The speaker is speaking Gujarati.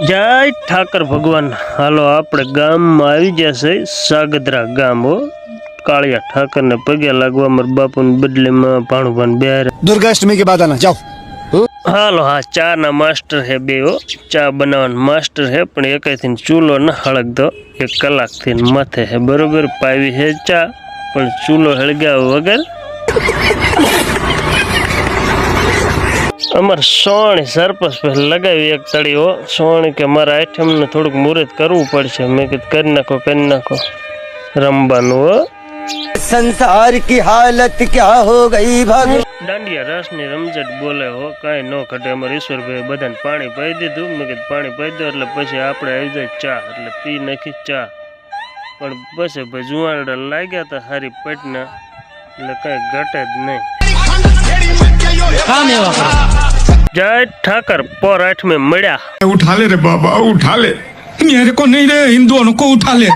જય ઠાકર ભગવાન। હાલો આપણે ગામમાં આવી જશે સાગદરા ગામ હો। કાળિયા ઠાકર ને પગે લાગવા મારા બાપુ ને બદલીમાં ભાણુભાન બિહાર दुर्गाष्टमी के बाद आना जाओ। હાલો। હા ચા ના માસ્ટર હે બે હો। ચા બનાવવાનો માસ્ટર હે પણ એકેથી ચૂલો ન હળગતો 1 કલાકથી માથે હે બરોબર। પાવી હે ચા પણ ચૂલો હળગ્યા વગર। અમાર સોણી સરપંચ લગાવી 1 તળી હો। સોણી કે મારા આઈટમ ને થોડુંક મુહૂર્ત કરવું પડશે। મેં કીધું કરી નાખો રમવાનું હો। संसार की हालत क्या हो गई भाग દાંડિયા રસ ની રમઝટ બોલે હો। કાંઈ ન ઘટે। અમારે ઈશ્વરભાઈ બધાને પાણી પાઈ દીધું। મેં કીધું પાણી પાઈ દો એટલે પછી આપણે આવી જાય ચા એટલે પી નાખી ચા। પણ પછી ભાઈ જુવાનડા લાગ્યા હતા હારી પેટના એટલે કાંઈ ઘટે જ નહીં। જય ઠાકર પર 8 में મળ્યા। उठा ले रे बाबा उठा ले, मेरे को नहीं रे, हिंदुओं को उठा ले।